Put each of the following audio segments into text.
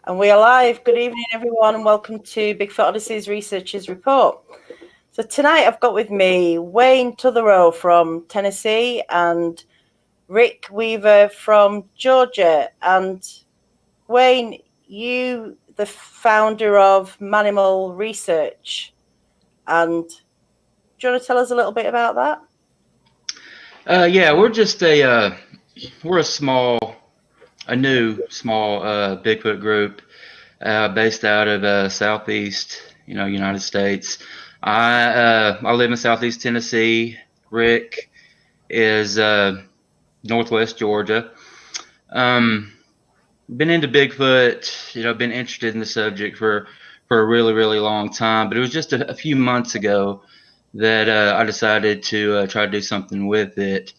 And we are live. Good evening, everyone, and welcome to Bigfoot Odyssey's Researchers Report. So tonight I've got with me Wayne Totherow from Tennessee and Rick Weaver from Georgia. And Wayne, you the founder of Manimal Research. And do you want to tell us a little bit about that? Yeah, we're just we're a new small Bigfoot group based out of southeast, United States. I live in southeast Tennessee. Rick is northwest Georgia. Been into Bigfoot, been interested in the subject for a really, really long time. But it was just a few months ago that I decided to try to do something with it.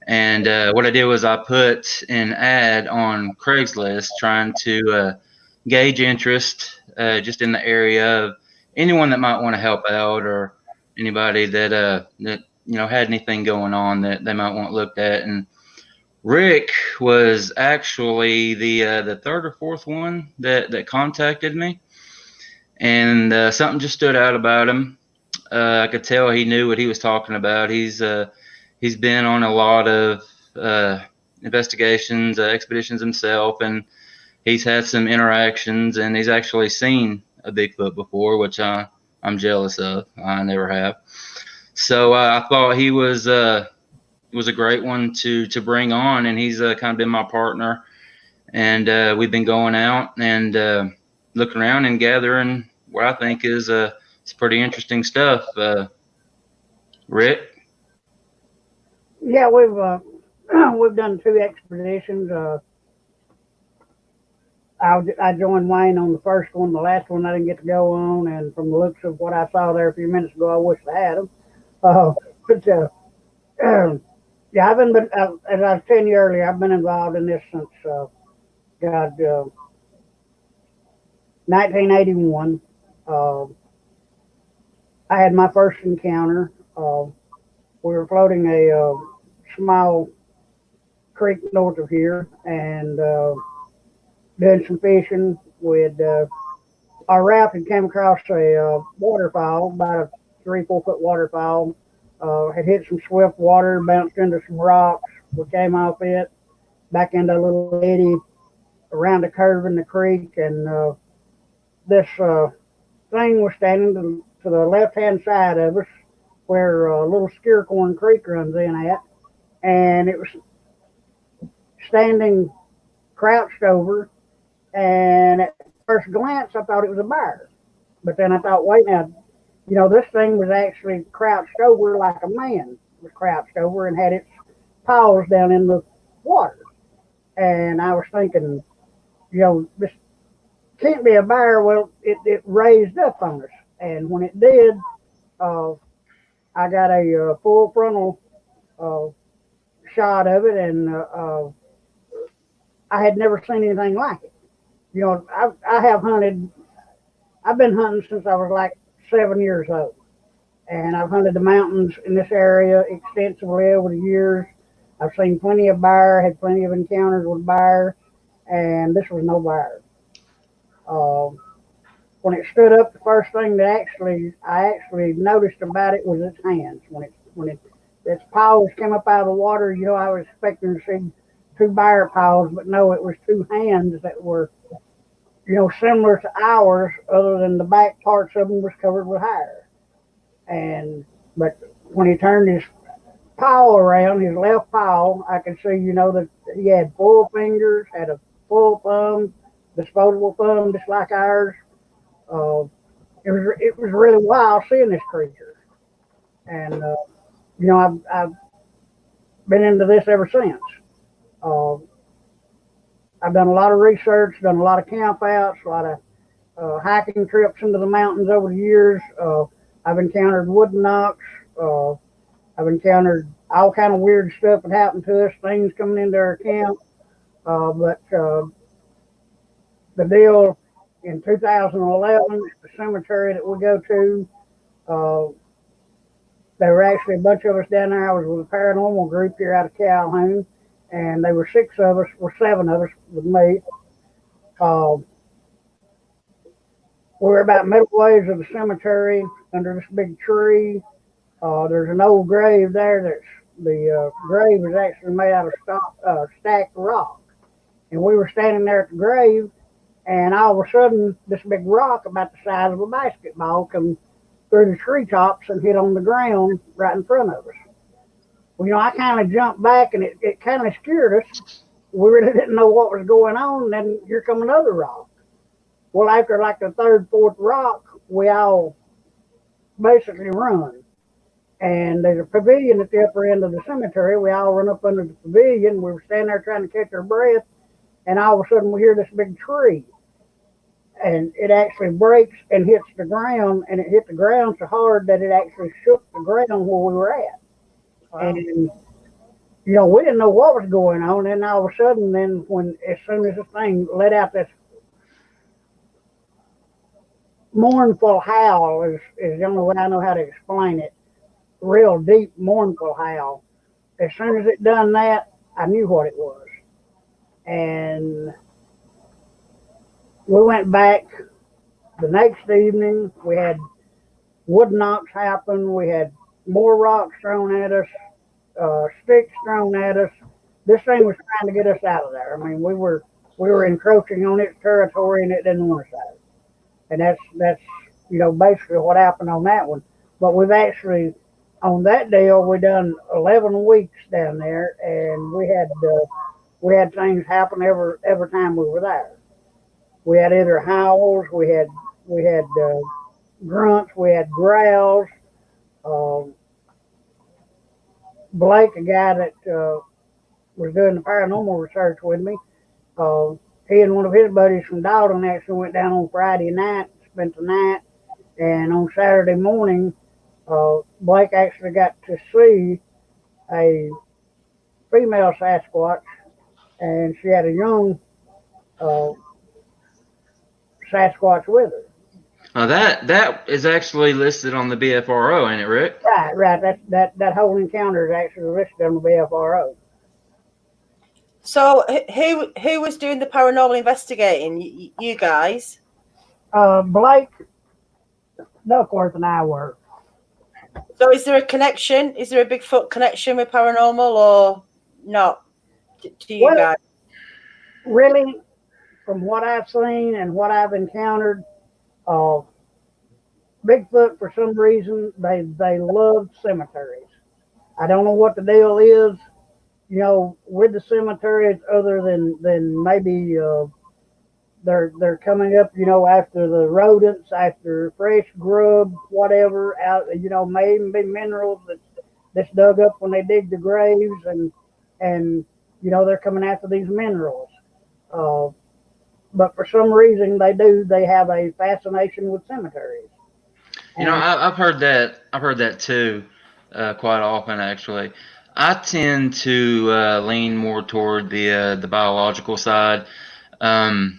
And what I did was I put an ad on Craigslist trying to gauge interest just in the area of anyone that might want to help out, or anybody that had anything going on that they might want looked at. And Rick was actually the third or fourth one that contacted me, and something just stood out about him. I could tell he knew what he was talking about. He's been on a lot of investigations, expeditions himself, and he's had some interactions, and he's actually seen a Bigfoot before, which I'm jealous of. I never have. So I thought he was a great one to bring on, and he's kind of been my partner, and we've been going out and looking around and gathering what I think is it's pretty interesting stuff. Rick? Yeah, we've done 2 expeditions. I joined Wayne on the first one. The last one I didn't get to go on, and from the looks of what I saw there a few minutes ago, I wish I had them. But yeah, as I was telling you earlier, I've been involved in this since 1981. I had my first encounter. We were floating a small creek north of here, and doing some fishing. Our raft had came across a waterfall, about a 3-4 foot waterfall. Had hit some swift water, bounced into some rocks. We came off it, back into a little eddy around a curve in the creek, and this thing was standing to the left-hand side of us, where Little Skeercorn Creek runs in at, and it was standing crouched over, and at first glance I thought it was a bear. But then I thought, wait now, this thing was actually crouched over like a man was crouched over and had its paws down in the water. And I was thinking, this can't be a bear. Well, it raised up on us. And when it did, I got a full frontal shot of it, and I had never seen anything like it. I've been hunting since I was like 7 years old, and I've hunted the mountains in this area extensively over the years. I've seen plenty of bear, had plenty of encounters with bear, and this was no bear. When it stood up, the first thing that I actually noticed about it was its hands. When its paws came up out of the water, I was expecting to see 2 bear paws, but no, it was 2 hands that were, similar to ours, other than the back parts of them was covered with hair. But when he turned his paw around, his left paw, I could see, that he had full fingers, had a full thumb, disposable thumb, just like ours. It was really wild seeing this creature, and I've been into this ever since. I've done a lot of research, done a lot of camp outs, a lot of hiking trips into the mountains over the years. I've encountered wooden knocks. I've encountered all kind of weird stuff that happened to us, things coming into our camp. But the deal in 2011 at the cemetery that we go to, there were actually a bunch of us down there. I was with a paranormal group here out of Calhoun, and there were 6 of us, or 7 of us with me. We're about middle ways of the cemetery under this big tree. There's an old grave there. The grave is actually made out of stacked rock. And we were standing there at the grave, and all of a sudden, this big rock about the size of a basketball come through the treetops and hit on the ground right in front of us. Well, I kind of jumped back, and it kind of scared us. We really didn't know what was going on, and then here come another rock. Well, after like the third, fourth rock, we all basically run. And there's a pavilion at the upper end of the cemetery. We all run up under the pavilion. We were standing there trying to catch our breath, and all of a sudden we hear this big tree. And it actually breaks and hits the ground, and it hit the ground so hard that it actually shook the ground where we were at. Wow. And, we didn't know what was going on. And all of a sudden, then as soon as this thing let out this mournful howl, is the only way I know how to explain it, real deep mournful howl. As soon as it done that, I knew what it was. And we went back the next evening. We had wood knocks happen. We had more rocks thrown at us, sticks thrown at us. This thing was trying to get us out of there. I mean, we were encroaching on its territory, and it didn't want us out. And that's basically what happened on that one. But we've actually, on that deal, we done 11 weeks down there, and we had things happen every time we were there. We had either howls, we had grunts, we had growls. Blake, a guy that was doing the paranormal research with me, he and one of his buddies from Dalton actually went down on Friday night, spent the night, and on Saturday morning, Blake actually got to see a female Sasquatch, and she had a young Sasquatch with her. Now that is actually listed on the BFRO, ain't it, Rick? Right. That whole encounter is actually listed on the BFRO. So who was doing the paranormal investigating? You guys? Blake, Duckworth, and I were. So is there a connection? Is there a Bigfoot connection with paranormal or not? To you guys? Really, from what I've seen and what I've encountered, Bigfoot, for some reason, they love cemeteries. I don't know what the deal is, with the cemeteries, other than maybe they're coming up, after the rodents, after fresh grub, whatever, out, may even be minerals that's dug up when they dig the graves, and they're coming after these minerals. But for some reason they have a fascination with cemeteries. I've heard that too, quite often actually. I tend to lean more toward the biological side. I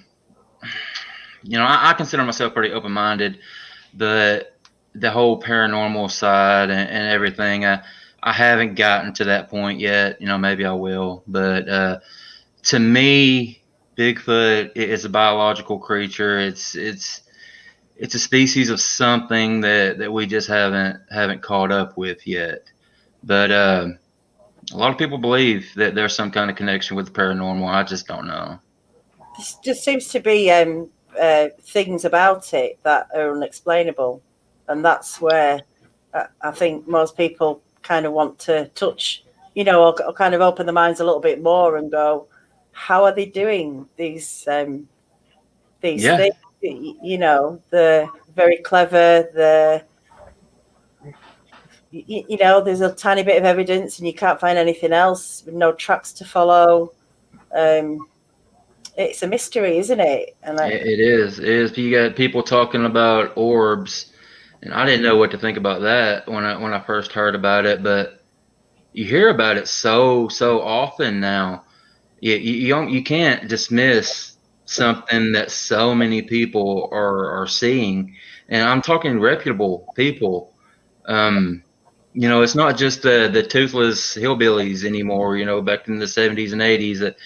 consider myself pretty open-minded. The whole paranormal side and everything. I haven't gotten to that point yet. Maybe I will. But to me, Bigfoot is a biological creature. It's a species of something that we just haven't caught up with yet. But a lot of people believe that there's some kind of connection with the paranormal. I just don't know. There just seems to be things about it that are unexplainable, and that's where I think most people kind of want to touch, or kind of open their minds a little bit more and go, how are they doing these things? They're very clever. There's a tiny bit of evidence and you can't find anything else, with no tracks to follow. It's a mystery, isn't it? And it is. You got people talking about orbs, and I didn't know what to think about that when I first heard about it. But you hear about it so often now. You can't dismiss something that so many people are seeing, and I'm talking reputable people. It's not just the toothless hillbillies anymore. Back in the 70s and 80s, that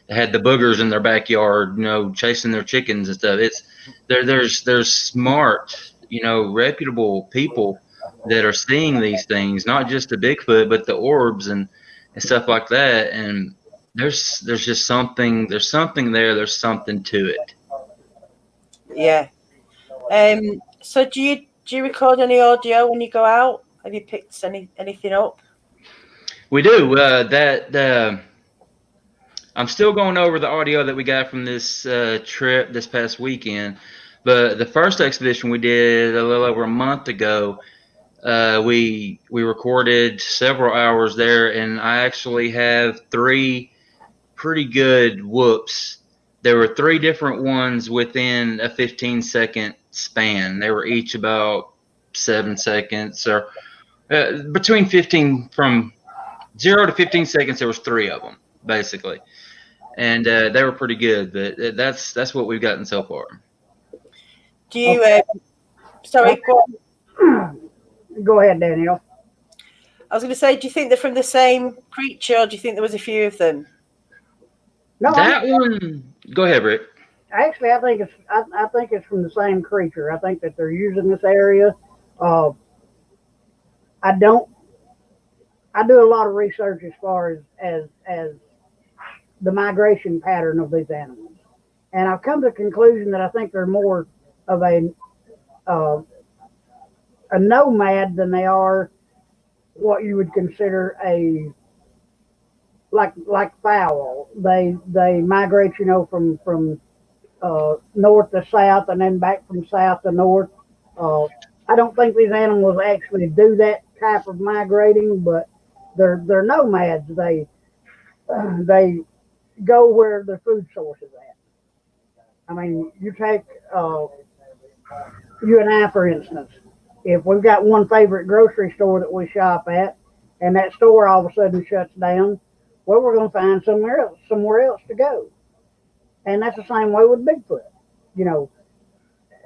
had the boogers in their backyard, chasing their chickens and stuff. There's smart, reputable people that are seeing these things, not just the Bigfoot, but the orbs and stuff like that. And there's just something. There's something there. There's something to it. Yeah. So do you record any audio when you go out? Have you picked anything up? We do. I'm still going over the audio that we got from this trip this past weekend. But the first expedition we did a little over a month ago, we recorded several hours there, and I actually have 3 pretty good whoops. There were 3 different ones within a 15-second span. They were each about 7 seconds, or between 15, from 0 to 15 seconds. There was 3 of them basically, and they were pretty good. But that's what we've gotten so far. Do you? Sorry, go on. Go ahead, Daniela. I was going to say, do you think they're from the same creature, or do you think there was a few of them? No, That one. Go ahead, Rick. actually, I think it's from the same creature. I think that they're using this area. I do a lot of research as far as the migration pattern of these animals, and I've come to the conclusion that I think they're more of a nomad than they are what you would consider a like fowl. They migrate, from north to south and then back from south to north. I don't think these animals actually do that type of migrating, but they're nomads. They go where the food source is at. I mean, you take you and I, for instance. If we've got one favorite grocery store that we shop at, and that store all of a sudden shuts down, well, we're going to find somewhere else to go. And that's the same way with Bigfoot.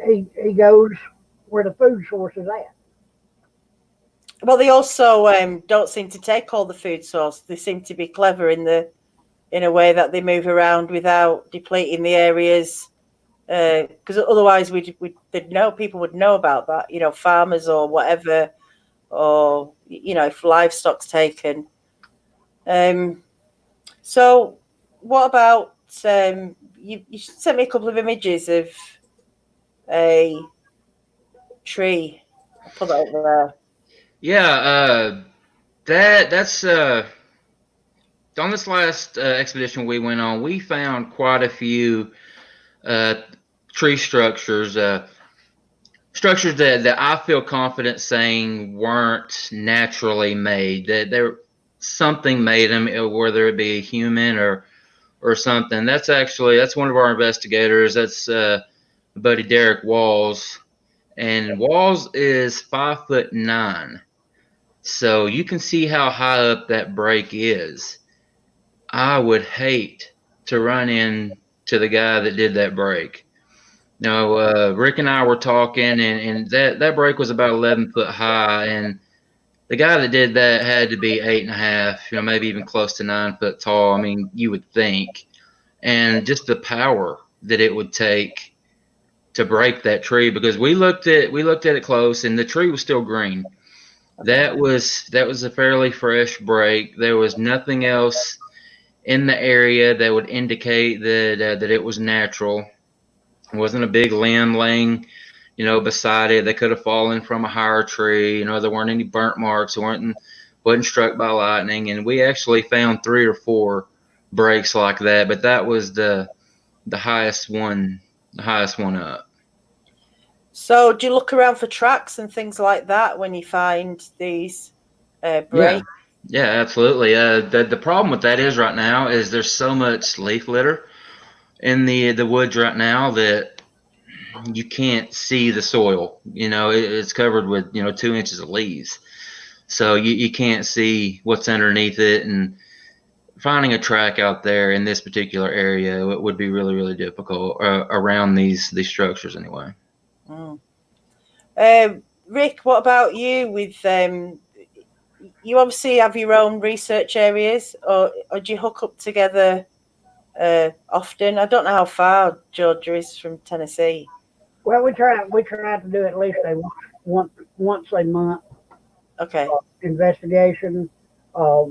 He goes where the food source is at. Well, they also don't seem to take all the food source. They seem to be clever in a way that they move around without depleting the areas. Because otherwise, people would know about that. Farmers or whatever, or if livestock's taken. So, what about you sent me a couple of images of a tree. I'll put that over there. Yeah, that's on this last expedition we went on. We found quite a few tree structures, structures that I feel confident saying weren't naturally made. That something made them, whether it be a human or something. That's one of our investigators. That's buddy Derek Walls, and Walls is 5'9". So you can see how high up that break is. I would hate to run in to the guy that did that break. Rick and I were talking, and that break was about 11 foot high, and the guy that did that had to be 8.5, maybe even close to 9 foot tall. I mean, you would think, and just the power that it would take to break that tree, because we looked at it close, and the tree was still green. That was a fairly fresh break. There was nothing else in the area that would indicate that it was natural. It wasn't a big limb laying, beside it. They could have fallen from a higher tree. There weren't any burnt marks. It wasn't struck by lightning. And we actually found 3 or 4 breaks like that, but that was the highest one up. So, do you look around for tracks and things like that when you find these breaks? Yeah, absolutely. The problem with that is right now is there's so much leaf litter in the woods right now that you can't see the soil. It's covered with 2 inches of leaves, so you can't see what's underneath it. And finding a track out there in this particular area would be really, really difficult around these structures anyway. Rick, what about you? With you obviously have your own research areas, or do you hook up together often? I don't know how far Georgia is from Tennessee. Well, we try to do at least a once a month Okay. investigation. Uh,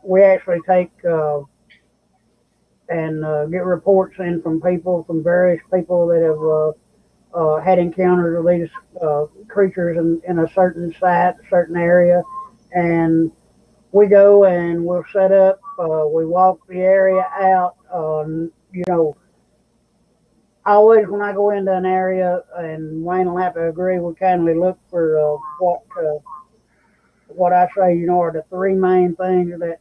we actually take and get reports in from from various people that have had encounters with these creatures in a certain site, certain area, and we go and we'll set up. We walk the area out. You know, always when I go into an area, and Wayne will have to agree, we kindly look for what I say. You know, are the three main things that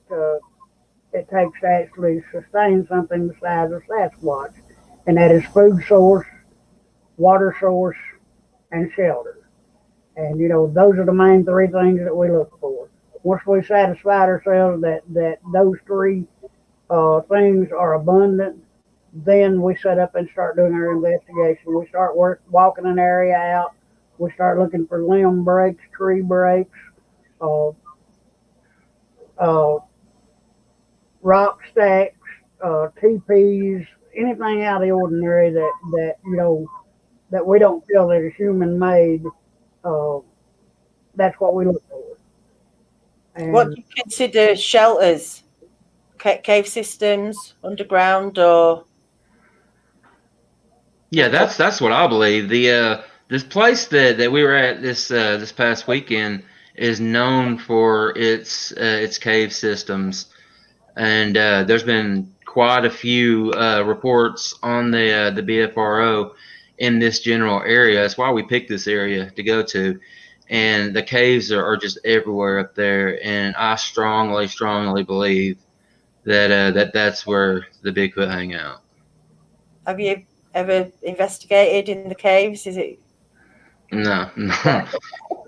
it takes to actually sustain something the size of Sasquatch, and that is food source, water source, and shelter. And you know, those are the main three things that we look for. Once we satisfy ourselves that those three things are abundant, then we set up and start doing our investigation. We start walking an area out. We start looking for limb breaks, tree breaks, uh, uh, rock stacks, teepees, anything out of the ordinary that you know that we don't feel that is human made. Uh, that's what we look for. And What do you consider shelters? Cave systems, underground, or? Yeah, that's what I believe. The this place that we were at this past weekend is known for its cave systems, and there's been quite a few reports on the BFRO in this general area. That's why we picked this area to go to, and the caves are just everywhere up there. And I strongly believe that that's where the Bigfoot hang out. Have you ever investigated in the caves? Is it? No, no,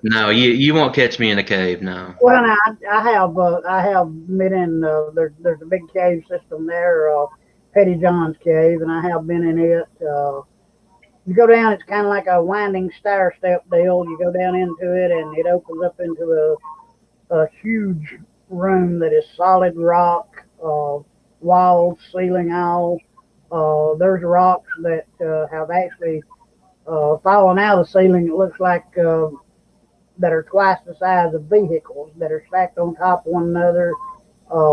no. You won't catch me in a cave. No. well, now, I have been in there's a big cave system there, Petty John's Cave, and I have been in it. You go down, it's kind of like a winding stair step deal. You go down into it, and it opens up into a huge room that is solid rock, walls, ceiling, all. There's rocks that have actually fallen out of the ceiling. It looks like that are twice the size of vehicles that are stacked on top of one another.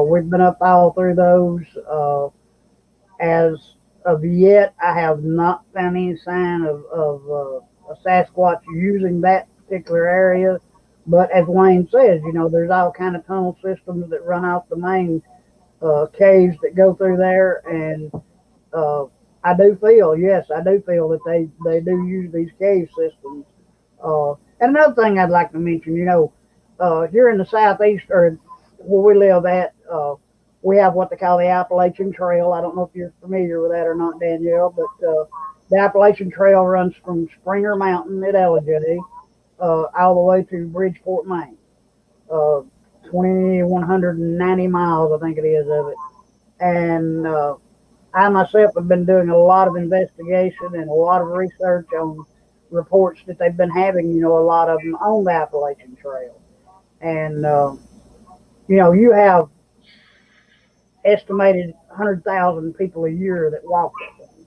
We've been up all through those. As of yet, I have not found any sign of a Sasquatch using that particular area. But as Wayne says, you know, there's all kind of tunnel systems that run off the main caves that go through there, and I do feel that they do use these cave systems. And another thing I'd like to mention, you know, here in the southeast, or where we live at, we have what they call the Appalachian Trail. I don't know if you're familiar with that or not, Danielle, but the Appalachian Trail runs from Springer Mountain at LJ all the way to Bridgeport, Maine. 2,190 miles, I think it is, of it. And I myself have been doing a lot of investigation and a lot of research on reports that they've been having, you know, a lot of them on the Appalachian Trail. And, you know, you have estimated 100,000 people a year that walk that thing.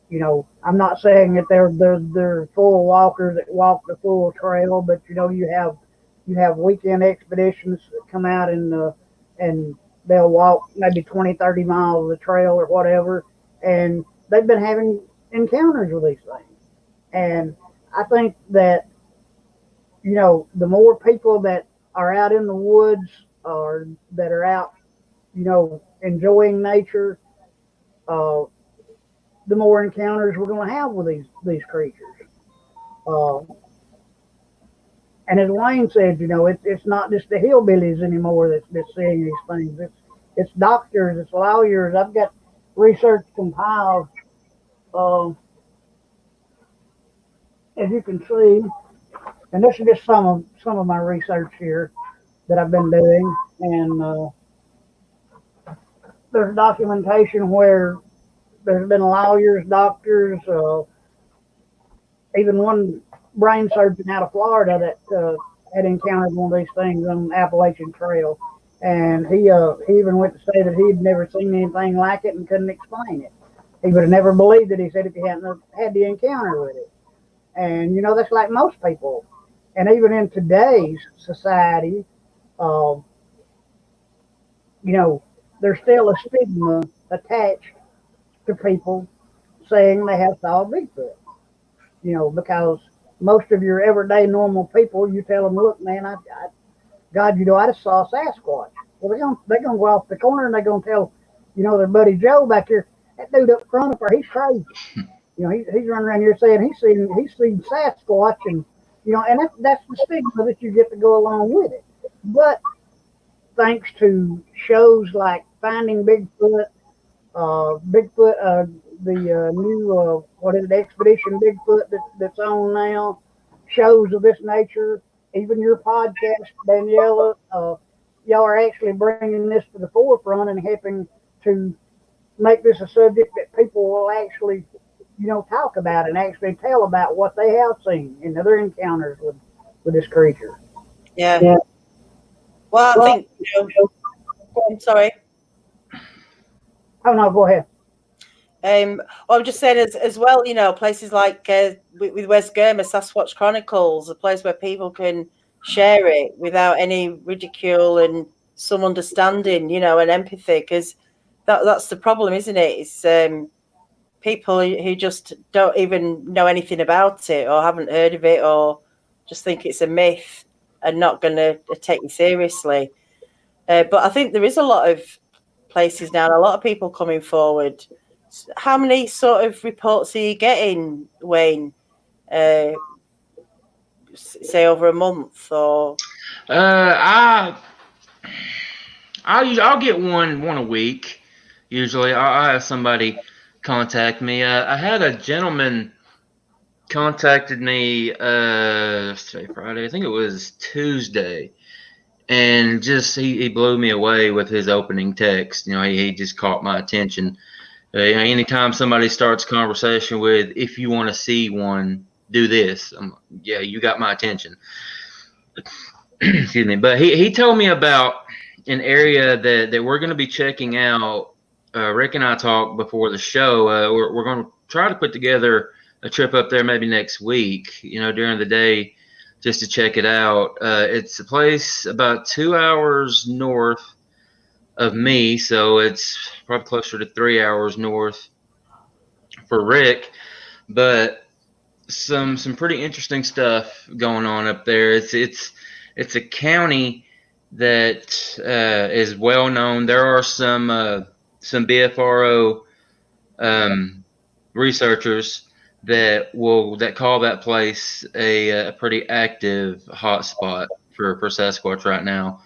You know, I'm not saying that they're full walkers that walk the full trail, but you know, you have weekend expeditions that come out and they'll walk maybe 20, 30 miles of the trail or whatever, and they've been having encounters with these things. And I think that, you know, the more people that are out in the woods or that are out, you know, enjoying nature, the more encounters we're going to have with these creatures. And as Wayne said, you know, it's not just the hillbillies anymore that's seeing these things. It's doctors, it's lawyers. I've got research compiled, as you can see, and this is just some of my research here that I've been doing. And there's documentation where there's been lawyers, doctors, even one brain surgeon out of Florida that had encountered one of these things on the Appalachian Trail. And he even went to say that he'd never seen anything like it and couldn't explain it. He would have never believed it, he said, if he hadn't had the encounter with it. And, you know, that's like most people. And even in today's society, uh, you know, there's still a stigma attached to people saying they have saw Bigfoot. You know, because most of your everyday normal people, you tell them, look, man, God, you know, I just saw Sasquatch. Well, they're gonna go off the corner and they're gonna tell, you know, their buddy Joe back here, that dude up front of her, he's crazy. You know, he's running around here saying he's seen Sasquatch, and you know, and that's the stigma that you get to go along with it. But thanks to shows like Finding Bigfoot, the new what is it, Expedition Bigfoot that's on now, shows of this nature, even your podcast, Daniela, y'all are actually bringing this to the forefront and helping to make this a subject that people will actually, you know, talk about and actually tell about what they have seen in other encounters with this creature. Yeah. Well, I think, you know, I'm sorry. Oh, no, go ahead. I'm just saying as well, you know, places like with West Germa, Sasquatch Chronicles, a place where people can share it without any ridicule and some understanding, you know, and empathy, because that's the problem, isn't it? It's people who just don't even know anything about it or haven't heard of it or just think it's a myth and not going to take you seriously. But I think there is a lot of places now, and a lot of people coming forward. How many sort of reports are you getting, Wayne? Say over a month, or? I'll get one a week. Usually, I have somebody contact me. I had a gentleman contacted me today, Friday. I think it was Tuesday, and just he blew me away with his opening text. You know, he just caught my attention. You know, anytime somebody starts a conversation with, if you want to see one, do this. Yeah, you got my attention. Excuse me. But he told me about an area that we're going to be checking out. Rick and I talked before the show. We're going to try to put together a trip up there maybe next week, you know, during the day, just to check it out. It's a place about 2 hours north of me, so it's probably closer to 3 hours north for Rick, but some pretty interesting stuff going on up there. It's a county that is well known. There are some BFRO researchers that call that place a pretty active hotspot for Sasquatch right now.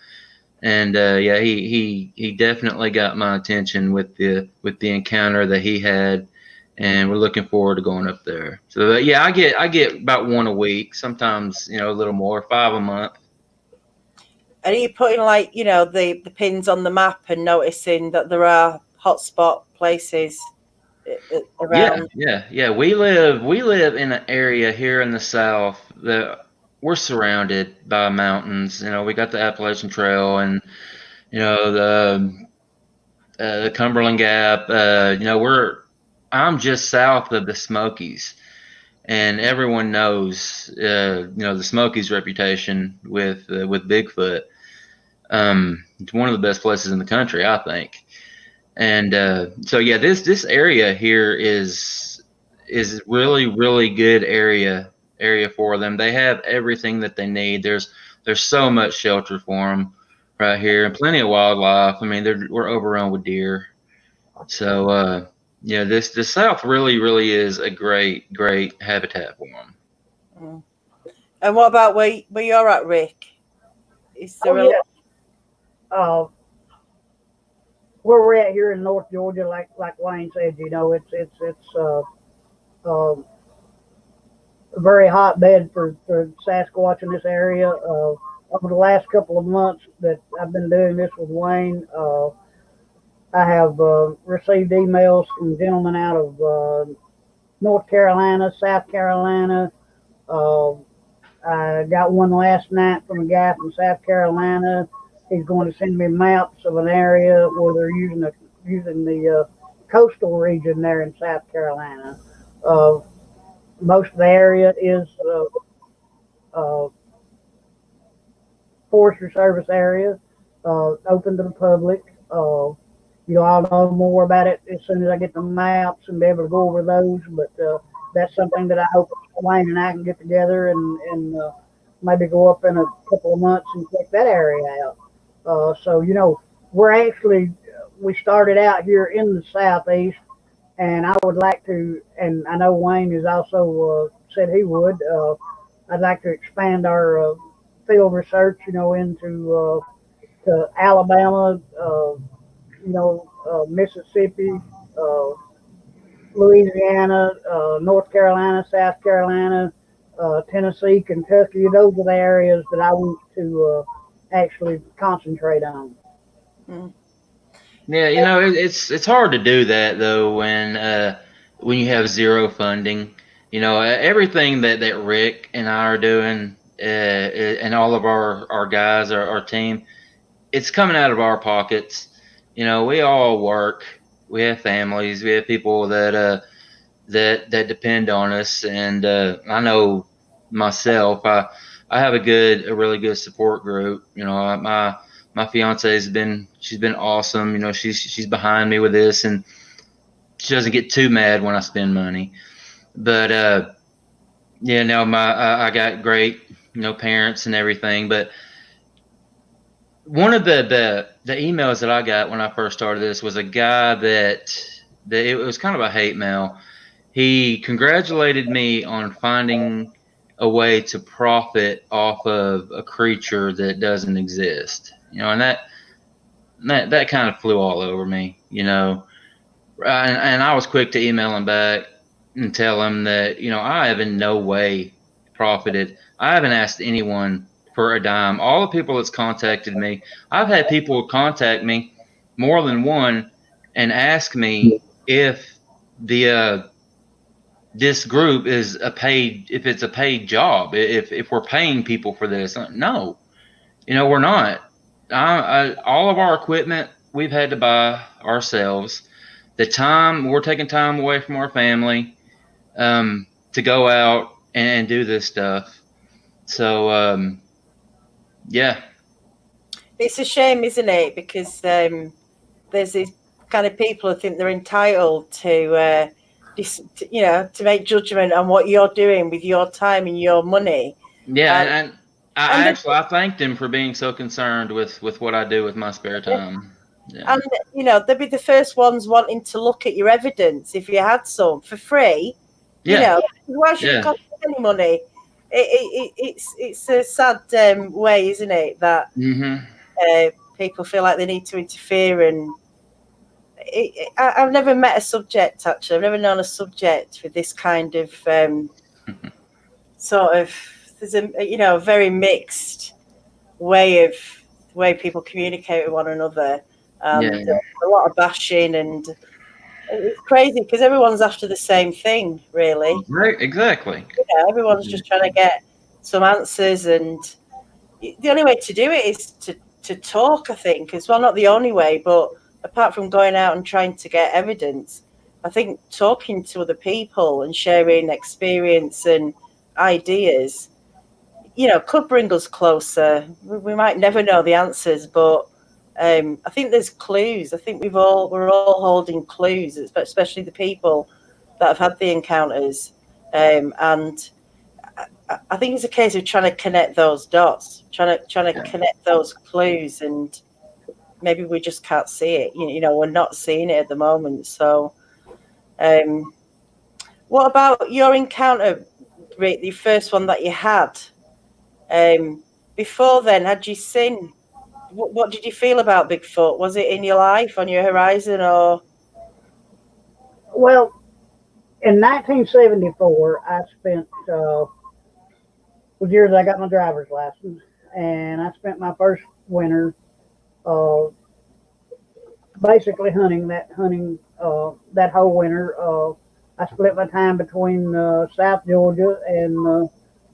And yeah, he definitely got my attention with the encounter that he had, and we're looking forward to going up there. So yeah, I get about one a week, sometimes, you know, a little more, 5 a month. And are you putting, like, you know, the pins on the map and noticing that there are hotspot places around? Yeah. We live in an area here in the South that we're surrounded by mountains. You know, we got the Appalachian Trail and, you know, the Cumberland Gap. You know, I'm just south of the Smokies, and everyone knows, you know, the Smokies' reputation with Bigfoot. It's one of the best places in the country, I think. And so yeah, this area here is really, really good area for them. They have everything that they need. There's so much shelter for them right here, and plenty of wildlife. I mean, we're overrun with deer. So yeah, the South really, really is a great habitat for them. Mm. And what about where you're at, Rick? Is there where we're at here in North Georgia, like Wayne said, you know, it's a very hotbed for Sasquatch in this area. Over the last couple of months that I've been doing this with Wayne, I have received emails from gentlemen out of North Carolina, South Carolina. I got one last night from a guy from South Carolina. He's going to send me maps of an area where they're using the coastal region there in South Carolina. Most of the area is uh, Forestry Service area, open to the public. I'll know more about it as soon as I get the maps and be able to go over those. But that's something that I hope Wayne and I can get together and maybe go up in a couple of months and check that area out. We started out here in the southeast, and I would like to, and I know Wayne has also said he would. I'd like to expand our field research, into to Alabama, Mississippi, Louisiana, North Carolina, South Carolina, Tennessee, Kentucky. Those are the areas that I want to actually concentrate on. Mm. Yeah, it's hard to do that though when you have zero funding. Everything that Rick and I are doing, and all of our guys, our team, it's coming out of our pockets. We all work. We have families. We have people that depend on us. And I know myself, I have a really good support group. My fiance she's been awesome. She's behind me with this, and she doesn't get too mad when I spend money. But I got great parents and everything. But one of the emails that I got when I first started this was a guy that it was kind of a hate mail. He congratulated me on finding a way to profit off of a creature that doesn't exist. And that kind of flew all over me. And I was quick to email him back and tell him that I have in no way profited. I haven't asked anyone for a dime. All the people that's contacted me, I've had people contact me, more than one, and ask me if this group is if it's a paid job, if we're paying people for this. No, we're not. All of our equipment we've had to buy ourselves. We're taking time away from our family to go out and do this stuff. So yeah, it's a shame, isn't it? Because there's these kind of people who think they're entitled to make judgment on what you're doing with your time and your money. Yeah, and I thanked him for being so concerned with what I do with my spare time. Yeah. And they'd be the first ones wanting to look at your evidence if you had some for free. Yeah. Why should it cost any money? It's a sad way, isn't it, that people feel like they need to interfere. And I've never met a subject, actually. I've never known a subject with this kind of sort of. There's a very mixed way people communicate with one another, and a lot of bashing, and it's crazy because everyone's after the same thing, really. Right, exactly. Everyone's just trying to get some answers, and the only way to do it is to talk, I think, as well. Not the only way, but apart from going out and trying to get evidence, I think talking to other people and sharing experience and ideas, could bring us closer. We might never know the answers, but I think there's clues. I think we're all holding clues, especially the people that have had the encounters. And I think it's a case of trying to connect those dots, trying to connect those clues, and maybe we just can't see it. We're not seeing it at the moment. So, what about your encounter, Rick, the first one that you had? Before then, had you seen? What did you feel about Bigfoot? Was it in your life, on your horizon, or? Well, in 1974, I spent was years I got my driver's license, and I spent my first winter basically hunting that whole winter. I split my time between South Georgia and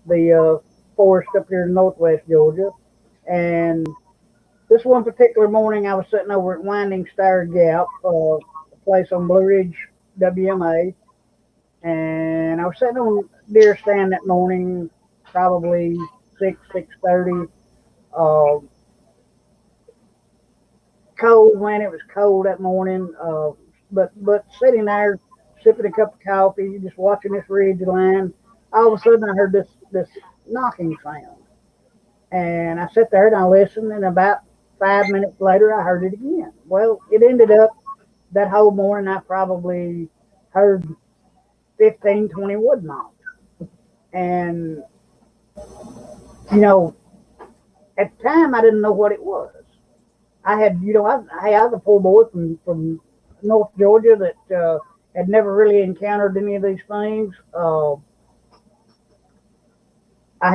the forest up here in Northwest Georgia, and this one particular morning, I was sitting over at Winding Star Gap, a place on Blue Ridge, WMA, and I was sitting on deer stand that morning, probably 6:30. Uh, Cold, man, it was cold that morning. But sitting there, sipping a cup of coffee, just watching this ridge line, all of a sudden I heard this knocking sound, and I sat there and I listened, and about 5 minutes later I heard it again. Well, it ended up that whole morning I probably heard 15, 20 wood knocks, and you know, at the time I didn't know what it was. I had, I was a poor boy from North Georgia that had never really encountered any of these things. I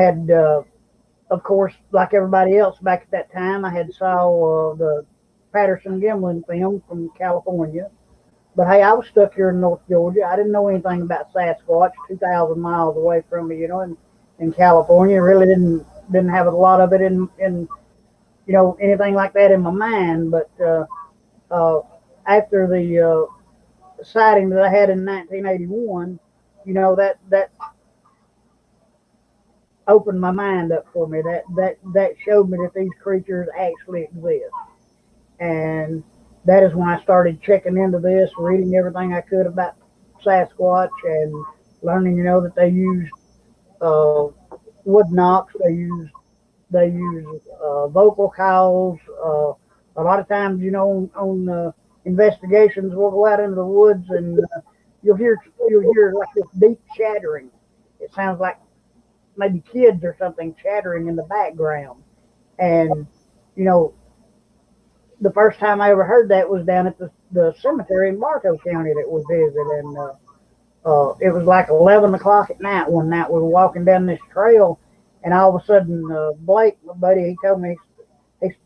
had, of course, like everybody else back at that time, I had saw the Patterson Gimlin film from California. But hey, I was stuck here in North Georgia. I didn't know anything about Sasquatch, 2,000 miles away from me, in California. Really didn't have a lot of it in anything like that in my mind. But after the sighting that I had in 1981, that opened my mind up for me. That showed me that these creatures actually exist, and that is when I started checking into this, reading everything I could about Sasquatch, and learning, that they use wood knocks, they use vocal calls. A lot of times, on investigations, we'll go out into the woods and you'll hear like this deep chattering. It sounds like maybe kids or something chattering in the background. And the first time I ever heard that was down at the cemetery in Bartow County that we visited, and it was like 11 o'clock at night one night. We were walking down this trail, and all of a sudden, Blake, my buddy, he told me, he said,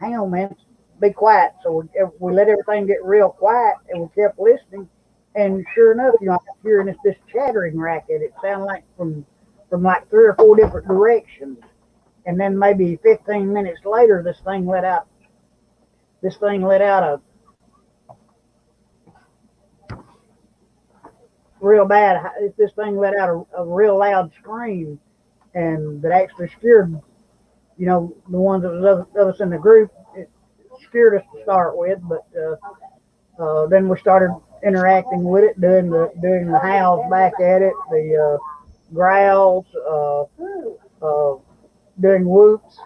"Hang on, man, be quiet." So we let everything get real quiet, and we kept listening. And sure enough, I was hearing this chattering racket. It sounded like from like 3 or 4 different directions. And then maybe 15 minutes later, this thing let out a real bad. This thing let out a real loud scream, and that actually scared, the ones that was of us in the group. It scared us to start with, but then we started interacting with it, doing the howls back at it, the growls, doing whoops,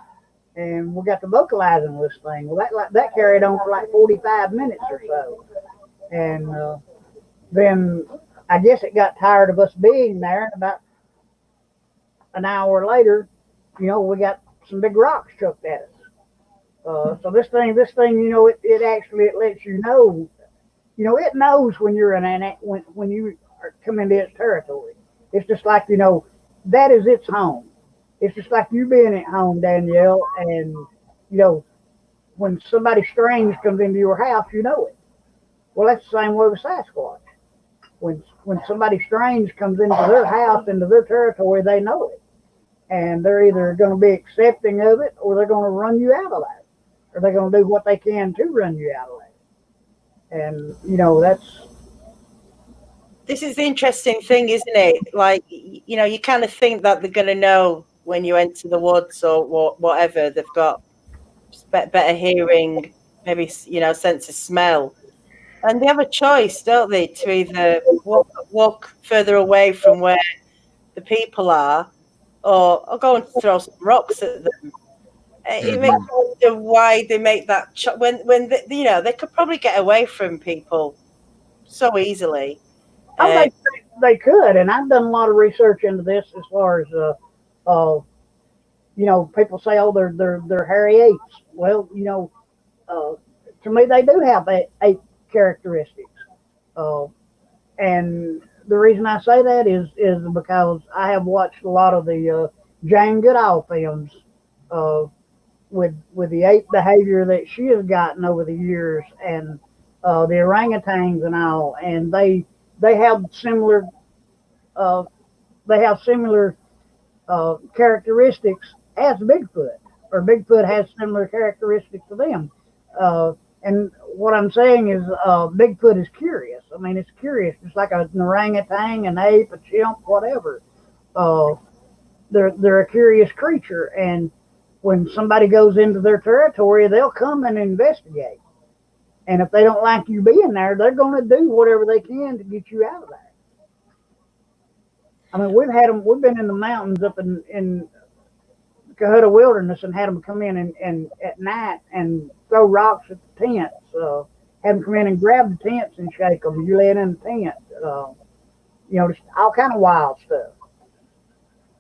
and we got to vocalizing this thing. Well, that carried on for like 45 minutes or so, and then I guess it got tired of us being there. And about an hour later, we got some big rocks chucked at us. So this thing, it actually lets you know, it knows when you're when you come into its territory. It's just like, that is its home. It's just like you being at home, Danielle, and, when somebody strange comes into your house, you know it. Well, that's the same way with Sasquatch. When somebody strange comes into their house, into their territory, they know it. And they're either going to be accepting of it, or they're going to run you out of that. Or they're going to do what they can to run you out of that. And, this is the interesting thing, isn't it? Like, you kind of think that they're going to know when you enter the woods or whatever. They've got better hearing, maybe, sense of smell. And they have a choice, don't they, to either walk further away from where the people are, or go and throw some rocks at them. It makes me wonder why they make that when they could probably get away from people so easily. Oh, they could, and I've done a lot of research into this as far as people say, oh, they're hairy apes. Well, to me they do have ape characteristics, and the reason I say that is because I have watched a lot of the Jane Goodall films with the ape behavior that she has gotten over the years, and the orangutans and all, and they have similar characteristics as Bigfoot. or Bigfoot has similar characteristics to them. And what I'm saying is, Bigfoot is curious. I mean, it's curious. It's like an orangutan, an ape, a chimp, whatever. They're a curious creature, and when somebody goes into their territory, they'll come and investigate. And if they don't like you being there, they're going to do whatever they can to get you out of there. I mean, we've been in the mountains up in Cohutta Wilderness and had them come in and at night and throw rocks at the tents. Have them come in and grab the tents and shake them. You lay in the tent. Just all kind of wild stuff.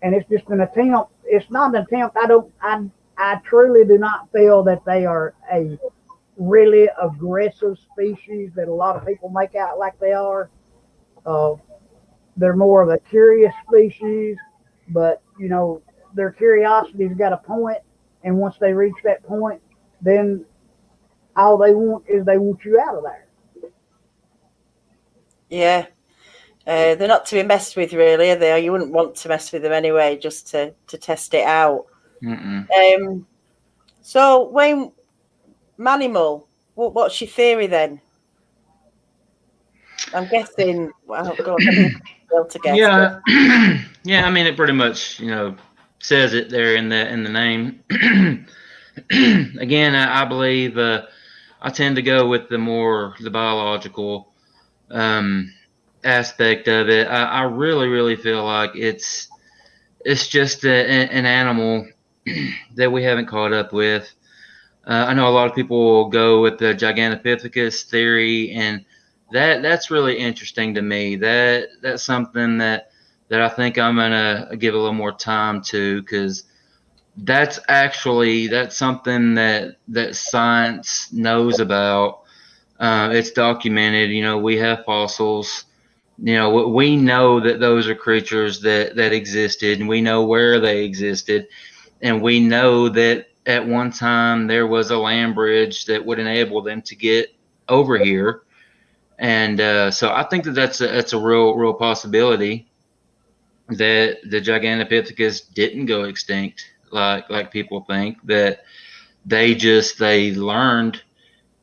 And it's just an attempt. It's not an attempt. I truly do not feel that they are a really aggressive species that a lot of people make out like they are. They're more of a curious species, but their curiosity's got a point, and once they reach that point, then all they want is they want you out of there. Yeah. They're not to be messed with, really, are they? Or you wouldn't want to mess with them anyway, just to test it out. So, Wayne, Manimal, what's your theory then? I'm guessing. Well, go on, let me be able to guess. Yeah, yeah. I mean, it pretty much says it there in the name. Again, I believe I tend to go with the biological aspect of it. I really feel like it's just an animal that we haven't caught up with. I know a lot of people will go with the Gigantopithecus theory, and that's really interesting to me. That's something that I think I'm gonna give a little more time to, because that's something that science knows about. It's documented. We have fossils. We know that those are creatures that existed, and we know where they existed, and we know that at one time there was a land bridge that would enable them to get over here. And so I think that's a real possibility that the Gigantopithecus didn't go extinct like people think, that they learned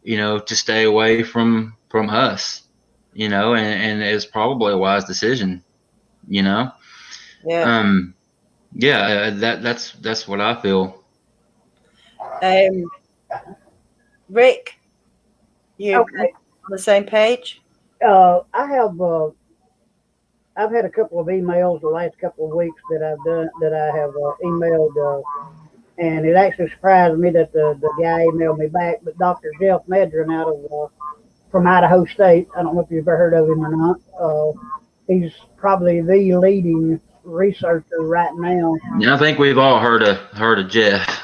to stay away from us, and it's probably a wise decision. Yeah. That's what I feel. Rick, you Okay. on the same page? I've had a couple of emails the last couple of weeks that I have emailed, and it actually surprised me that the guy emailed me back. But Dr. Jeff Medrin from Idaho State, I don't know if you've ever heard of him or not. He's probably the leading researcher right now. Yeah, I think we've all heard of Jeff,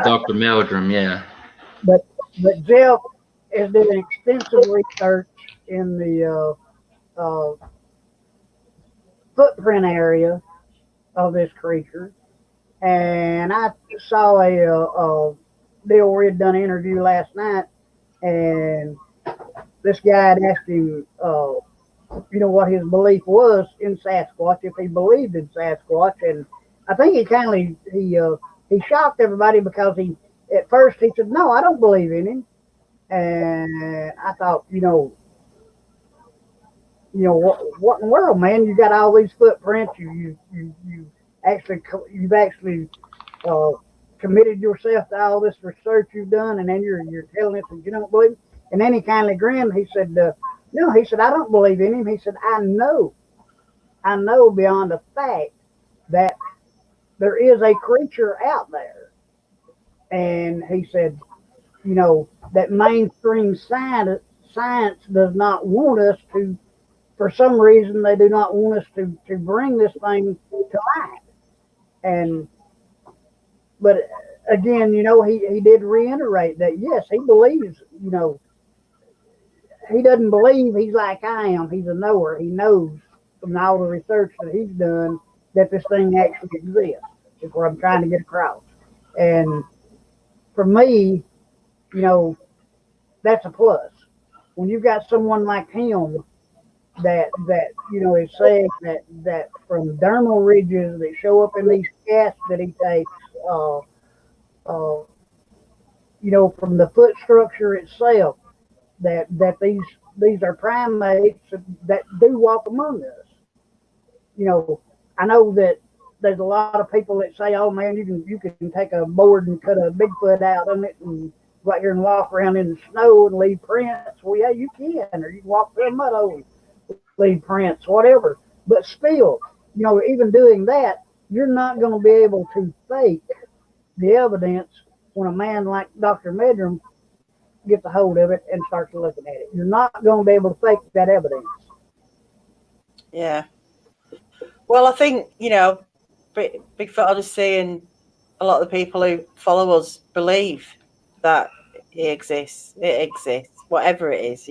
Dr. Meldrum, yeah. But Jeff is doing extensive research in the footprint area of this creature, and I saw a deal where he'd done an interview last night, and this guy had asked him, what his belief was in Sasquatch, if he believed in Sasquatch, and I think he shocked everybody, because at first he said, "No, I don't believe in him," and I thought, what in the world, man? You got all these footprints. You've actually committed yourself to all this research you've done, and then you're telling us that you don't believe. And then he kindly grinned. He said, "No," he said, "I don't believe in him." He said, I know beyond a fact that there is a creature out there." And he said, that mainstream science does not want us to. For some reason, they do not want us to bring this thing to light. But again, he did reiterate that, yes, he believes, he doesn't believe he's like I am. He's a knower. He knows from all the research that he's done that this thing actually exists, is what I'm trying to get across. And for me, that's a plus. When you've got someone like him that is saying that from dermal ridges that show up in these casts that he takes, uh, from the foot structure itself, that these are primates that do walk among us. I know that there's a lot of people that say, "Oh man, you can take a board and cut a Bigfoot out on it and go out here and walk around in the snow and leave prints." Well, yeah, you can, or you can walk through a mud hole, leave prints, whatever. But still, even doing that, you're not going to be able to fake the evidence when a man like Dr. Medrum gets a hold of it and starts looking at it. You're not going to be able to fake that evidence. Yeah. Well, I think, Bigfoot Odyssey and a lot of the people who follow us believe that it exists. It exists, whatever it is,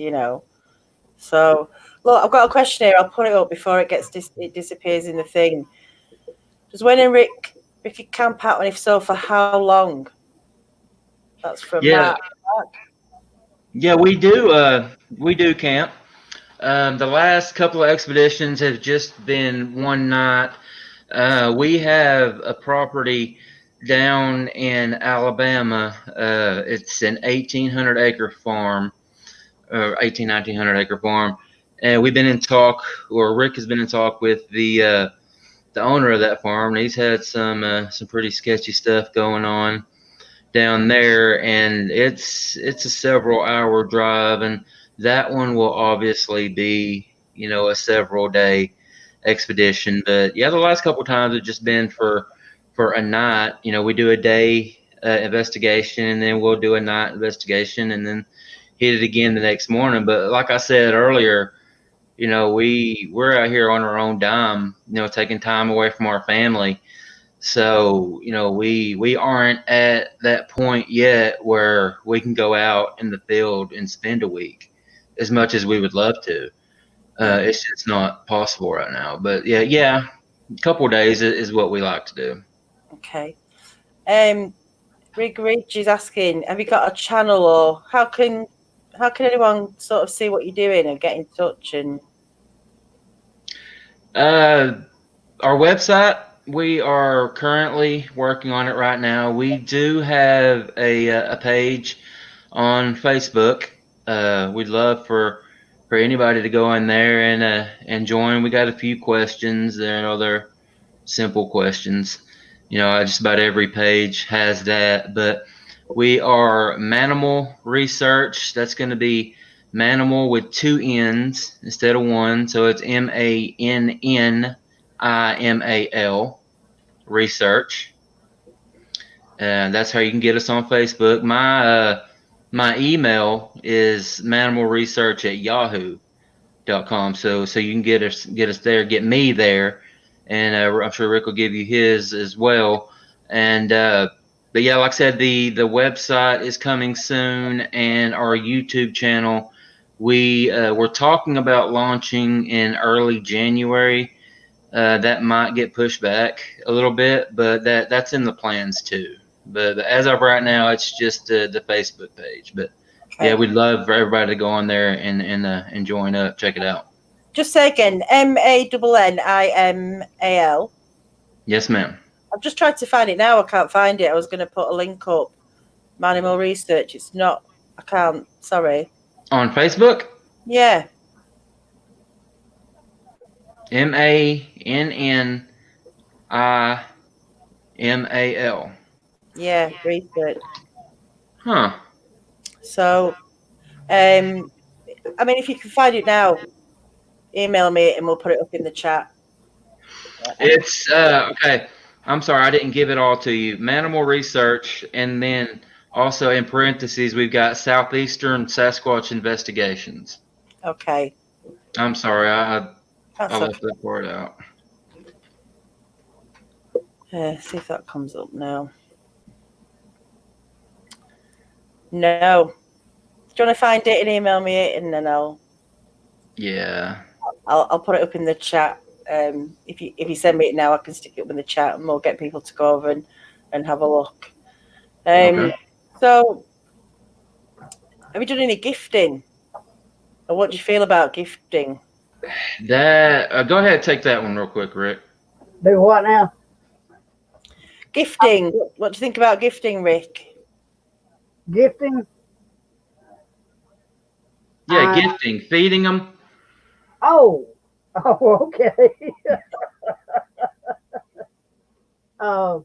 So, look, I've got a question here. I'll put it up before it disappears in the thing. Does Wayne and Rick camp out, and if so, for how long? That's from Mark. Yeah, we do camp. The last couple of expeditions have just been one night. We have a property down in Alabama. It's an 1,800 acre farm, or 1,900 acre farm. And we've been in talk, or Rick has been in talk with the owner of that farm. And he's had some pretty sketchy stuff going on down there, and it's a several hour drive, and that one will obviously be a several day expedition. But yeah, the last couple of times have just been for a night. We do a day investigation, and then we'll do a night investigation, and then hit it again the next morning. But like I said earlier, we're out here on our own dime, taking time away from our family. So, we aren't at that point yet where we can go out in the field and spend a week as much as we would love to. It's just not possible right now. But yeah, a couple of days is what we like to do. Okay. Rick Rich is asking, have you got a channel, or how can anyone sort of see what you're doing and get in touch? And our website, we are currently working on it right now. We do have a page on Facebook. We'd love for anybody to go in there and join. We got a few questions. They're simple questions. Just about every page has that. But we are Manimal Research. That's going to be Manimal with 2 N's instead of 1. So it's MANNIMAL Research. And that's how you can get us on Facebook. My email is manimalresearch@yahoo.com. So you can get us there, get me there, and I'm sure Rick will give you his as well. And but yeah, like I said, the website is coming soon, and our YouTube channel, we're talking about launching in early January. That might get pushed back a little bit, but that's in the plans too. But as of right now, it's just the Facebook page. But yeah, we'd love for everybody to go on there and join up, check it out. Just say again, MANNIMAL. Yes, ma'am. I've just tried to find it now. I can't find it. I was going to put a link up. Manimal Research. It's not. I can't. Sorry. On Facebook? Yeah. MANNIMAL. Yeah, research. Huh. So, I mean, if you can find it now, email me and we'll put it up in the chat. It's okay. I'm sorry, I didn't give it all to you. Manimal Research, and then also in parentheses, we've got Southeastern Sasquatch Investigations. Okay. I'm sorry, I left okay. that part out. See if that comes up now. No. Do you want to find it and email me it, and then I'll put it up in the chat. If you send me it now, I can stick it up in the chat, and we'll get people to go over and have a look. Okay. So, have you done any gifting, or what do you feel about gifting? That go ahead, take that one real quick, Rick. Do what now? Gifting. What do you think about gifting, Rick? Gifting? Yeah, gifting, feeding them. Oh, okay. I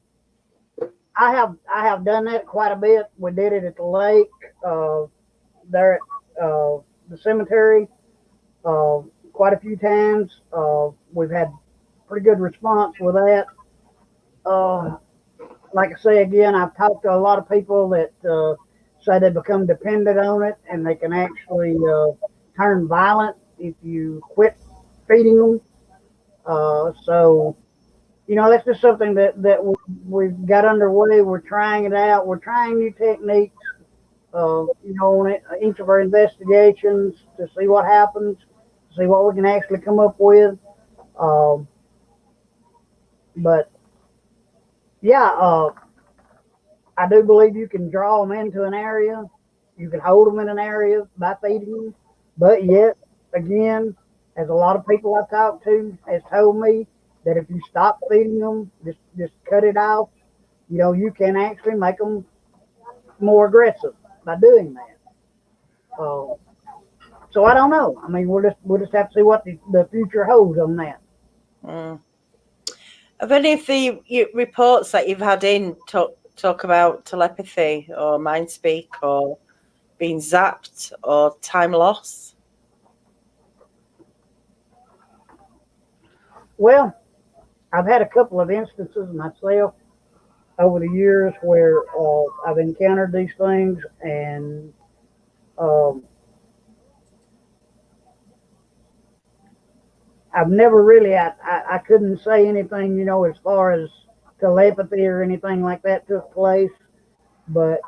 have done that quite a bit. We did it at the lake, there at the cemetery, quite a few times. We've had pretty good response with that. Like I say again, I've talked to a lot of people that say they become dependent on it, and they can actually turn violent if you quit feeding them. So, that's just something that we've got underway. We're trying it out. We're trying new techniques, on each of our investigations to see what happens, to see what we can actually come up with. But yeah, I do believe you can draw them into an area. You can hold them in an area by feeding them. But yet, again, as a lot of people I've talked to has told me, that if you stop feeding them, just cut it off, you can actually make them more aggressive by doing that. So I don't know. I mean, we'll just have to see what the future holds on that. Have any of the reports that you've had in talk about telepathy or mind speak or being zapped or time loss? Well, I've had a couple of instances myself over the years where I've encountered these things, and I've never really, I couldn't say anything, as far as telepathy or anything like that took place. But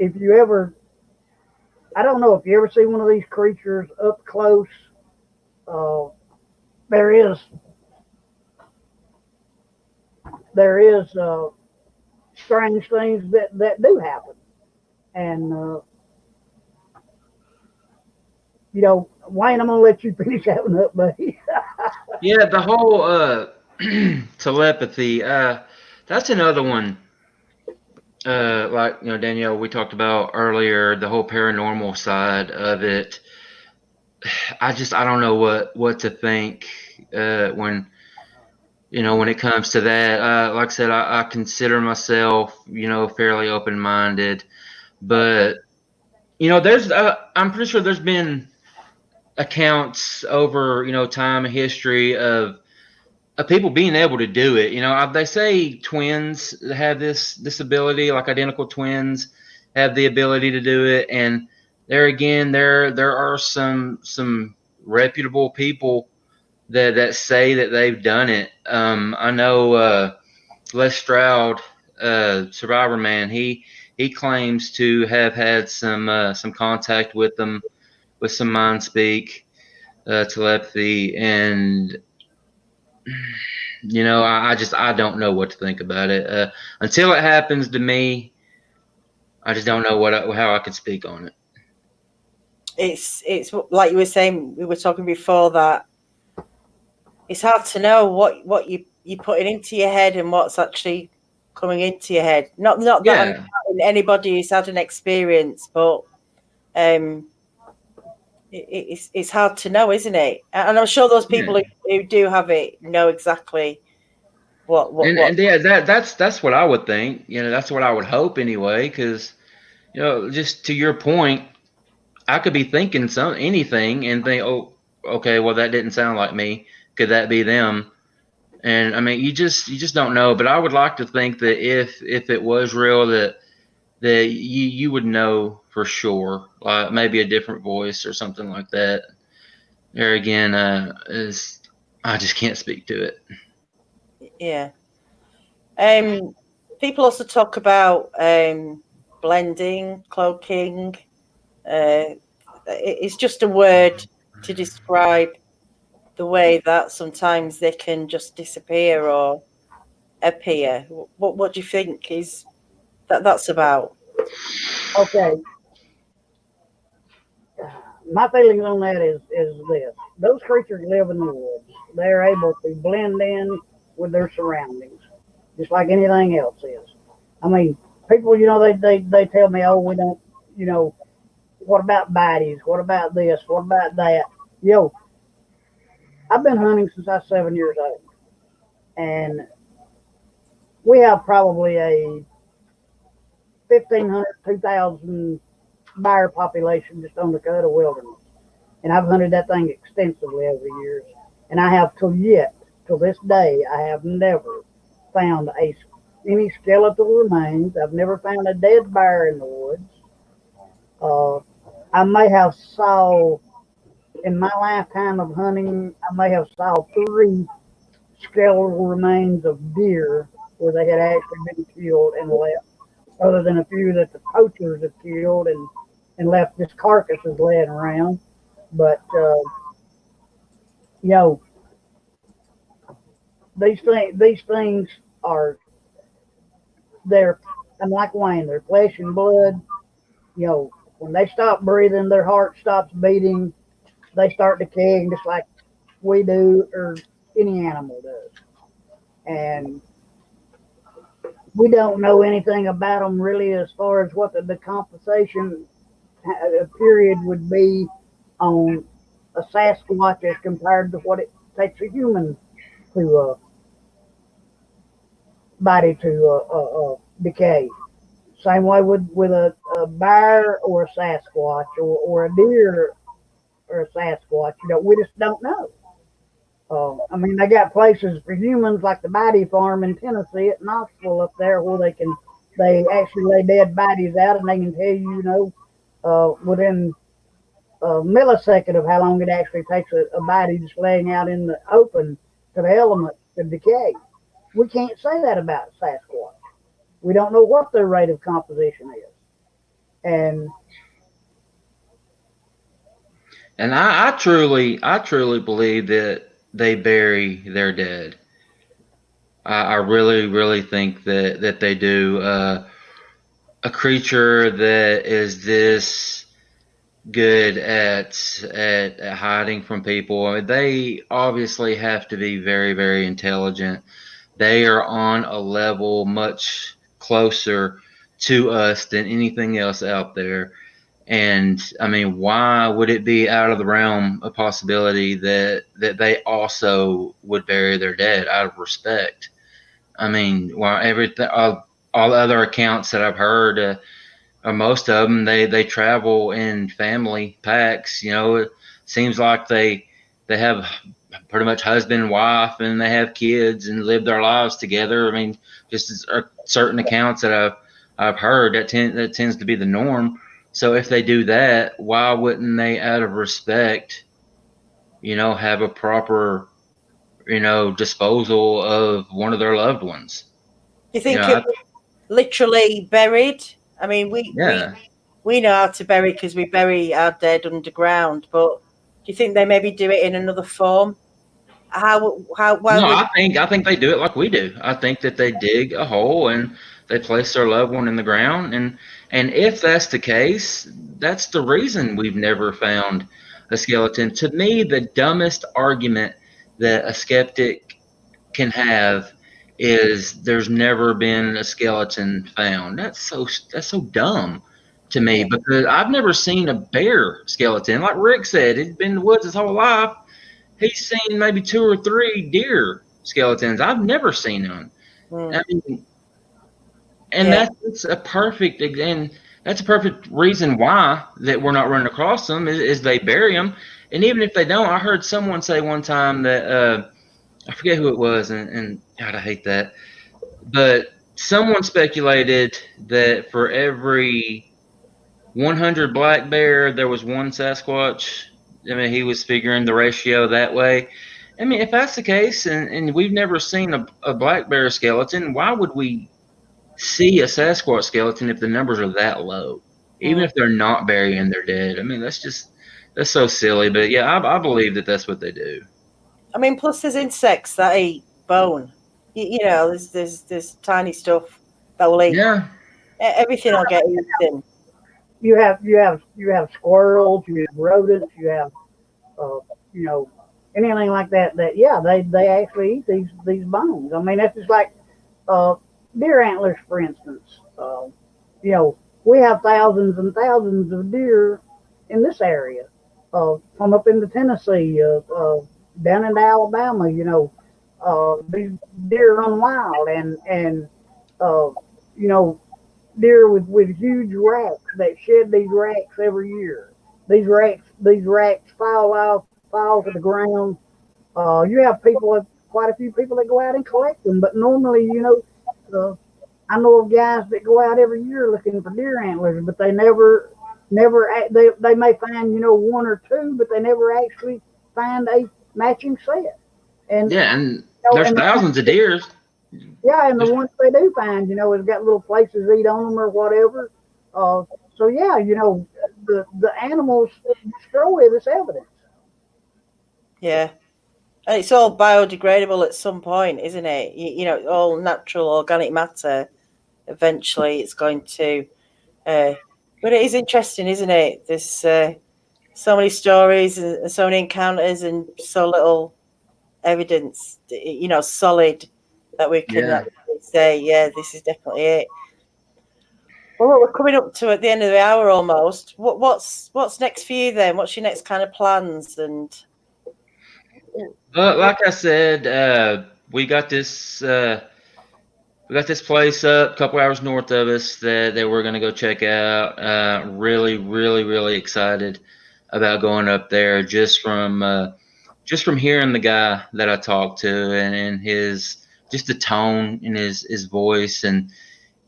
if you ever, I don't know if you ever see one of these creatures up close, there is strange things that do happen. And, Wayne, I'm going to let you finish that one up, buddy. Yeah, the whole telepathy, that's another one. Like, Danielle, we talked about earlier, the whole paranormal side of it. I don't know what to think when it comes to that. Like I said, I consider myself, fairly open-minded, but there's I'm pretty sure there's been accounts over time and history of people being able to do it. They say twins have this ability, like identical twins have the ability to do it, and there again, there are some reputable people that say that they've done it. I know Les Stroud, Survivor Man, he claims to have had some contact with them, with some mind speak, telepathy, and I don't know what to think about it. Until it happens to me, I just don't know how I can speak on it. It's like you were saying, we were talking before, that it's hard to know what you're putting into your head and what's actually coming into your head. Not that I'm doubting anybody who's had an experience, but it's hard to know, isn't it? And I'm sure those people who do have it know exactly what. And yeah, that's what I would think. That's what I would hope anyway. Because just to your point, I could be thinking anything and think, oh, okay, well that didn't sound like me. Could that be them? And I mean, you just don't know. But I would like to think that if it was real, that you would know for sure, like maybe a different voice or something like that. There again, I just can't speak to it. Yeah. People also talk about blending, cloaking. It's just a word to describe the way that sometimes they can just disappear or appear. What do you think is that's about? Okay. My feelings on that is this. Those creatures live in the woods. They're able to blend in with their surroundings. just like anything else is. I mean, people, you know, they tell me, oh, we don't, you know, what about bodies? What about this? What about that? Yo, I've been hunting since I was 7 years old, and we have probably a 1,500, 2,000 bear population just on the Dakota wilderness. And I've hunted that thing extensively over the years. And I have till this day, I have never found any skeletal remains. I've never found a dead bear in the woods. I may have saw, in my lifetime of hunting, I may have saw 3 skeletal remains of deer where they had actually been killed and left, other than a few that the poachers have killed and left just carcasses laying around. But, you know, these things are, I'm like Wayne, they're flesh and blood. You know, when they stop breathing, their heart stops beating, they start decaying just like we do or any animal does. And we don't know anything about them really as far as what the decomposition period would be on a Sasquatch as compared to what it takes a human to body to decay. Same way with a bear or a Sasquatch or a deer or a Sasquatch. You know, we just don't know. I mean, they got places for humans like the Body Farm in Tennessee at Knoxville up there where they actually lay dead bodies out and they can tell you, you know, within a millisecond of how long it actually takes a body just laying out in the open to the elements to decay. We can't say that about Sasquatch. We don't know what their rate of composition is. And I truly believe that they bury their dead. I really, really think that they do. A creature that is this good at hiding from people, I mean, they obviously have to be very, very intelligent. They are on a level much closer to us than anything else out there. And I mean, why would it be out of the realm a possibility that they also would bury their dead out of respect? I mean, while everything, all other accounts that I've heard, or most of them, they travel in family packs. You know, it seems like they have pretty much husband and wife, and they have kids and live their lives together. I mean, just as certain accounts that I've heard, that tends to be the norm. So if they do that, why wouldn't they, out of respect, you know, have a proper, you know, disposal of one of their loved ones? Do you think it was literally buried? I mean, we know how to bury because we bury our dead underground. But do you think they maybe do it in another form? I think they do it like we do. I think that they dig a hole and they place their loved one in the ground, and if that's the case, that's the reason we've never found a skeleton. To me, the dumbest argument that a skeptic can have is there's never been a skeleton found. That's so dumb to me, because I've never seen a bear skeleton. Like Rick said, he's been in the woods his whole life. He's seen maybe 2 or 3 deer skeletons. I've never seen one. I mean, and that's a perfect reason why that we're not running across them is they bury them. And even if they don't, I heard someone say one time that I forget who it was, and God, I hate that. But someone speculated that for every 100 black bear, there was 1 Sasquatch. I mean, he was figuring the ratio that way. I mean, if that's the case, and we've never seen a black bear skeleton, why would we see a Sasquatch skeleton if the numbers are that low? Even if they're not burying their dead. I mean, that's so silly. But yeah, I believe that that's what they do. I mean, plus there's insects that eat bone. You know, there's tiny stuff that will eat. Yeah. Everything will get eaten. You have squirrels, you have rodents, you have you know, anything like that. That they actually eat these bones. I mean, that's just like Deer antlers, for instance. You know, we have thousands and thousands of deer in this area. From up into Tennessee, down into Alabama, you know, these deer run wild, and you know, deer with huge racks that shed these racks every year. These racks fall to the ground. You have quite a few people that go out and collect them, but normally, you know, I know of guys that go out every year looking for deer antlers, but they they may find, you know, one or two, but they never actually find a matching set. And Yeah, and you know, there's thousands of deer. yeah, and the ones they do find, you know, has got little places to eat on them or whatever. So yeah, you know, the animals destroy this evidence. Yeah. And it's all biodegradable at some point, isn't it? You know, all natural organic matter. Eventually, it's going to. But it is interesting, isn't it? There's so many stories and so many encounters and so little evidence, you know, solid that we can Yeah. actually say, yeah, this is definitely it. Well, look, we're coming up to at the end of the hour almost. What's next for you then? What's your next kind of plans? And Like I said, we got this place up a couple hours north of us that we're gonna go check out. Really, really, really excited about going up there just from hearing the guy that I talked to and his just the tone in his voice, and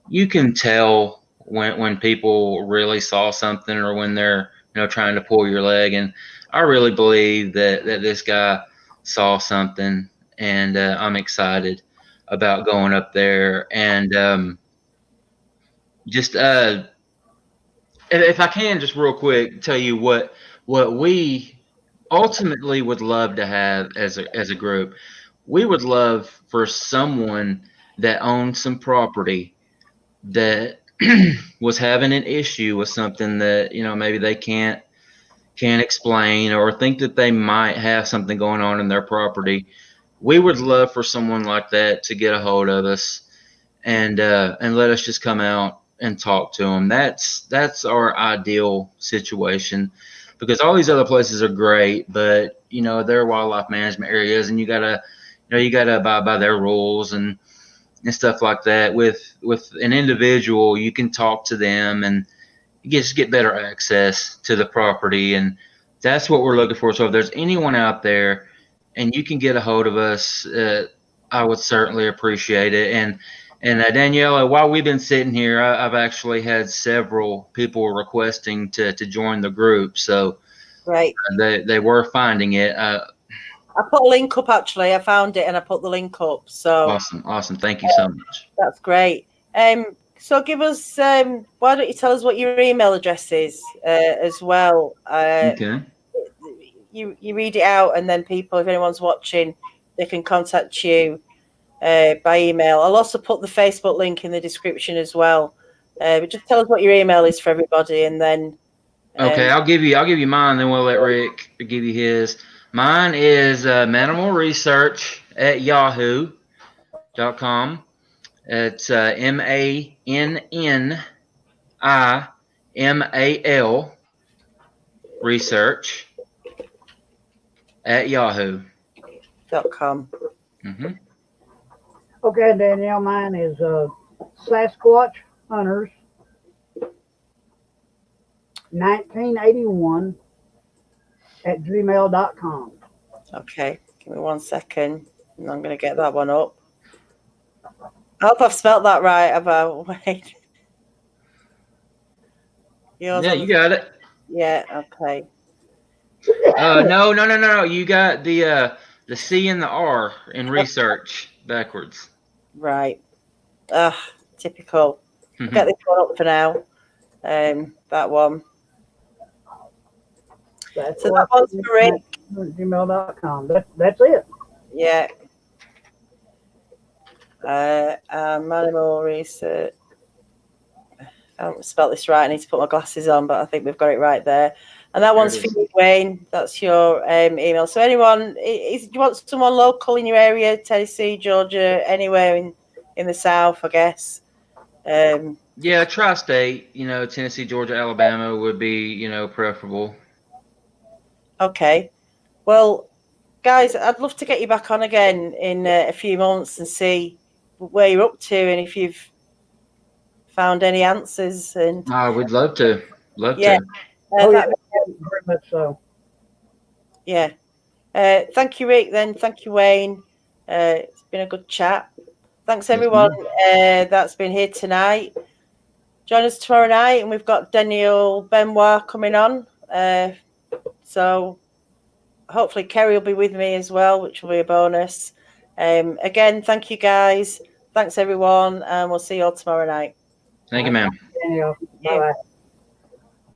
you can tell when people really saw something or when they're, you know, trying to pull your leg. And I really believe that this guy saw something, and I'm excited about going up there. And just if I can just real quick tell you what we ultimately would love to have as a group. We would love for someone that owns some property that was having an issue with something that, you know, maybe they can't explain, or think that they might have something going on in their property. We would love for someone like that to get a hold of us and let us just come out and talk to them. That's our ideal situation, because all these other places are great, but you know, they're wildlife management areas, and you gotta abide by their rules and stuff like that. With an individual, you can talk to them and you just get better access to the property, and that's what we're looking for. So if there's anyone out there and you can get a hold of us, I would certainly appreciate it. And Daniela, while we've been sitting here, I've actually had several people requesting to join the group, so right, they were finding it. I put a link up actually. I found it and I put the link up. So Awesome. Thank you so much. that's great. So give us. Why don't you tell us what your email address is as well? Okay. You read it out, and then people, if anyone's watching, they can contact you by email. I'll also put the Facebook link in the description as well. But just tell us what your email is for everybody, and then. Okay, I'll give you mine, then we'll let Rick give you his. Mine is manimalresearch@yahoo.com. It's MANNIMAL research@yahoo.com. .com. Okay, Danielle, mine is Sasquatch Hunters 1981 @gmail.com. Okay, give me 1 second, and I'm going to get that one up. I hope I've spelt that right. Wait. Yeah, you got it. Yeah. Okay. No. You got the C and the R in research backwards. Right. Typical. Mm-hmm. Get this one up for now. That one. So that one's for Rick. Gmail.com. That's it. Yeah. Animal research. I haven't spelled this right. I need to put my glasses on, but I think we've got it right there. And that one's for you, Wayne. That's your email. So anyone, do you want someone local in your area, Tennessee, Georgia, anywhere in in the south, I guess. Yeah, tri-state, Tennessee, Georgia, Alabama would be, preferable. Okay. Well, guys, I'd love to get you back on again in a few months and see where you're up to and if you've found any answers. And We'd love to. Love yeah, to. Very much so. Yeah. Thank you, Rick. Then thank you, Wayne. It's been a good chat. Thanks, everyone that's been here tonight. Join us tomorrow night, and we've got Daniel Benoit coming on. So hopefully Kerry will be with me as well, which will be a bonus. Again, thank you, guys. Thanks, everyone, and we'll see you all tomorrow night. Thank you, ma'am. Bye-bye.